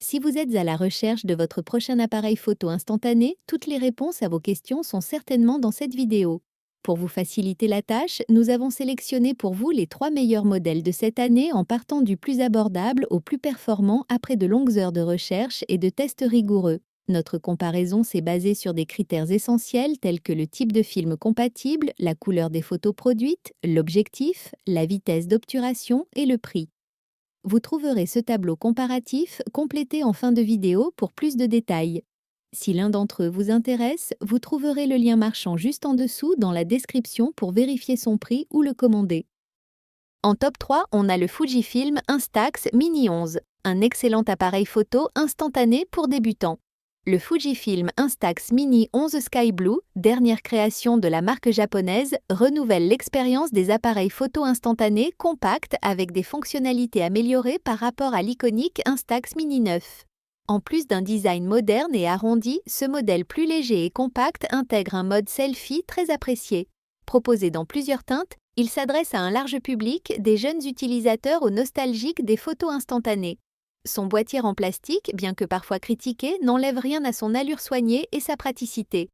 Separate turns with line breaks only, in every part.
Si vous êtes à la recherche de votre prochain appareil photo instantané, toutes les réponses à vos questions sont certainement dans cette vidéo. Pour vous faciliter la tâche, nous avons sélectionné pour vous les 3 meilleurs modèles de cette année en partant du plus abordable au plus performant après de longues heures de recherche et de tests rigoureux. Notre comparaison s'est basée sur des critères essentiels tels que le type de film compatible, la couleur des photos produites, l'objectif, la vitesse d'obturation et le prix. Vous trouverez ce tableau comparatif complété en fin de vidéo pour plus de détails. Si l'un d'entre eux vous intéresse, vous trouverez le lien marchand juste en dessous dans la description pour vérifier son prix ou le commander. En top 3, on a le Fujifilm Instax Mini 11, un excellent appareil photo instantané pour débutants. Le Fujifilm Instax Mini 11 Sky Blue, dernière création de la marque japonaise, renouvelle l'expérience des appareils photo instantanés compacts avec des fonctionnalités améliorées par rapport à l'iconique Instax Mini 9. En plus d'un design moderne et arrondi, ce modèle plus léger et compact intègre un mode selfie très apprécié. Proposé dans plusieurs teintes, il s'adresse à un large public, des jeunes utilisateurs aux nostalgiques des photos instantanées. Son boîtier en plastique, bien que parfois critiqué, n'enlève rien à son allure soignée et sa praticité.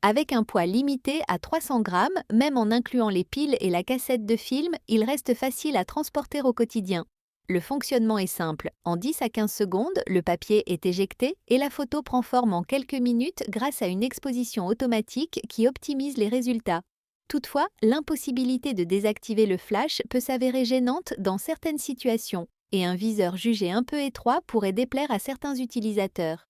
Avec un poids limité à 300 grammes, même en incluant les piles et la cassette de film, il reste facile à transporter au quotidien. Le fonctionnement est simple. En 10 à 15 secondes, le papier est éjecté et la photo prend forme en quelques minutes grâce à une exposition automatique qui optimise les résultats. Toutefois, l'impossibilité de désactiver le flash peut s'avérer gênante dans certaines situations, et un viseur jugé un peu étroit pourrait déplaire à certains utilisateurs.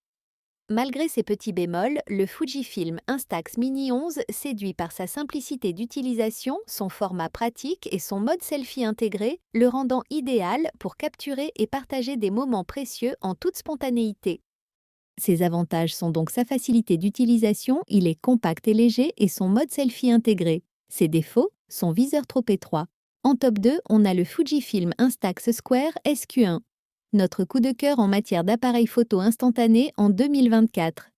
Malgré ces petits bémols, le Fujifilm Instax Mini 11 séduit par sa simplicité d'utilisation, son format pratique et son mode selfie intégré, le rendant idéal pour capturer et partager des moments précieux en toute spontanéité. Ses avantages sont donc sa facilité d'utilisation, il est compact et léger, et son mode selfie intégré. Ses défauts, son viseur trop étroit. En top 2, on a le Fujifilm Instax Square SQ1. Notre coup de cœur en matière d'appareil photo instantané en 2024.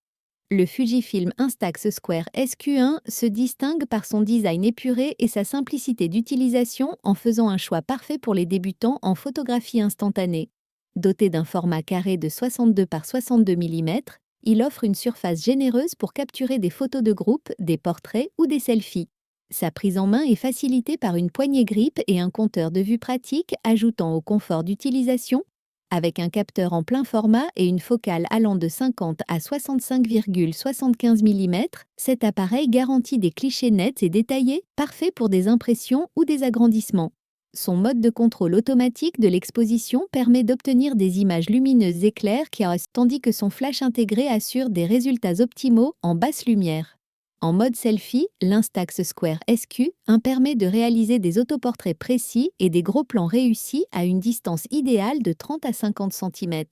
Le Fujifilm Instax Square SQ1 se distingue par son design épuré et sa simplicité d'utilisation en faisant un choix parfait pour les débutants en photographie instantanée. Doté d'un format carré de 62 par 62 mm, il offre une surface généreuse pour capturer des photos de groupe, des portraits ou des selfies. Sa prise en main est facilitée par une poignée grip et un compteur de vue pratique ajoutant au confort d'utilisation. Avec un capteur en plein format et une focale allant de 50 à 65,75 mm, cet appareil garantit des clichés nets et détaillés, parfaits pour des impressions ou des agrandissements. Son mode de contrôle automatique de l'exposition permet d'obtenir des images lumineuses et claires tandis que son flash intégré assure des résultats optimaux en basse lumière. En mode selfie, l'Instax Square SQ1 permet de réaliser des autoportraits précis et des gros plans réussis à une distance idéale de 30 à 50 cm.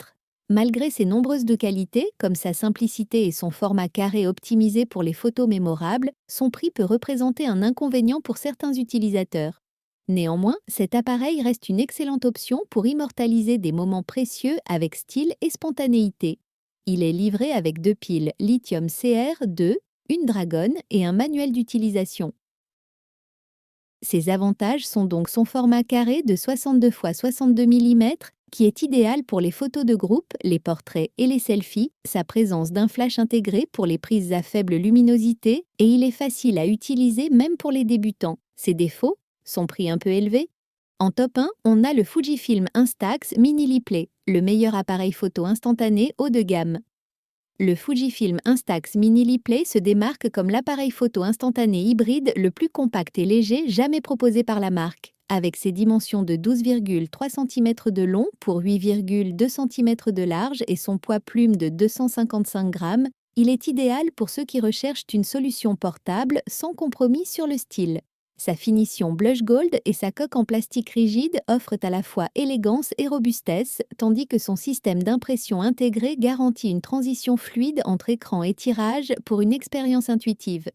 Malgré ses nombreuses qualités, comme sa simplicité et son format carré optimisé pour les photos mémorables, son prix peut représenter un inconvénient pour certains utilisateurs. Néanmoins, cet appareil reste une excellente option pour immortaliser des moments précieux avec style et spontanéité. Il est livré avec 2 piles lithium CR2, une dragonne et un manuel d'utilisation. Ses avantages sont donc son format carré de 62 x 62 mm, qui est idéal pour les photos de groupe, les portraits et les selfies, sa présence d'un flash intégré pour les prises à faible luminosité, et il est facile à utiliser même pour les débutants. Ses défauts, son prix un peu élevé. En top 1, on a le Fujifilm Instax Mini Replay, le meilleur appareil photo instantané haut de gamme. Le Fujifilm Instax Mini Replay se démarque comme l'appareil photo instantané hybride le plus compact et léger jamais proposé par la marque. Avec ses dimensions de 12,3 cm de long pour 8,2 cm de large et son poids plume de 255 grammes, il est idéal pour ceux qui recherchent une solution portable sans compromis sur le style. Sa finition blush gold et sa coque en plastique rigide offrent à la fois élégance et robustesse, tandis que son système d'impression intégré garantit une transition fluide entre écran et tirage pour une expérience intuitive.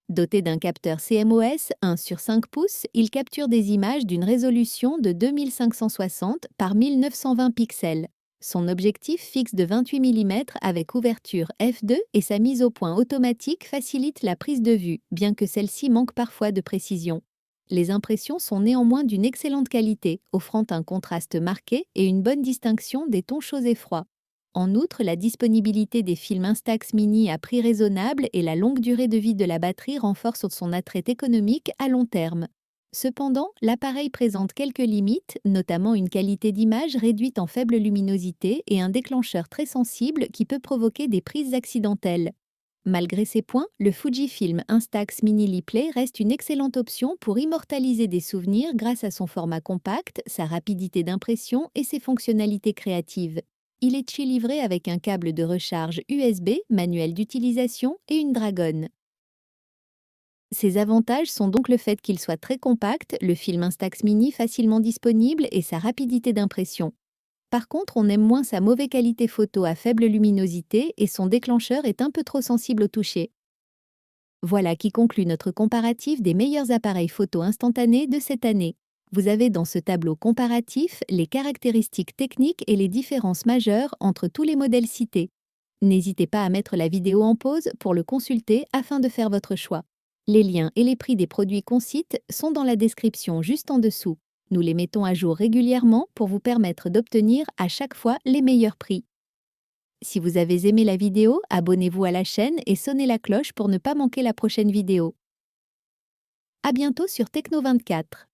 Doté d'un capteur CMOS 1 sur 5 pouces, il capture des images d'une résolution de 2560 par 1920 pixels. Son objectif fixe de 28 mm avec ouverture f2 et sa mise au point automatique facilite la prise de vue, bien que celle-ci manque parfois de précision. Les impressions sont néanmoins d'une excellente qualité, offrant un contraste marqué et une bonne distinction des tons chauds et froids. En outre, la disponibilité des films Instax Mini à prix raisonnable et la longue durée de vie de la batterie renforcent son attrait économique à long terme. Cependant, l'appareil présente quelques limites, notamment une qualité d'image réduite en faible luminosité et un déclencheur très sensible qui peut provoquer des prises accidentelles. Malgré ces points, le Fujifilm Instax Mini Replay reste une excellente option pour immortaliser des souvenirs grâce à son format compact, sa rapidité d'impression et ses fonctionnalités créatives. Il est livré avec un câble de recharge USB, manuel d'utilisation et une dragonne. Ses avantages sont donc le fait qu'il soit très compact, le film Instax Mini facilement disponible et sa rapidité d'impression. Par contre, on aime moins sa mauvaise qualité photo à faible luminosité et son déclencheur est un peu trop sensible au toucher. Voilà qui conclut notre comparatif des meilleurs appareils photo instantanés de cette année. Vous avez dans ce tableau comparatif les caractéristiques techniques et les différences majeures entre tous les modèles cités. N'hésitez pas à mettre la vidéo en pause pour le consulter afin de faire votre choix. Les liens et les prix des produits qu'on cite sont dans la description juste en dessous. Nous les mettons à jour régulièrement pour vous permettre d'obtenir à chaque fois les meilleurs prix. Si vous avez aimé la vidéo, abonnez-vous à la chaîne et sonnez la cloche pour ne pas manquer la prochaine vidéo. À bientôt sur Techno24.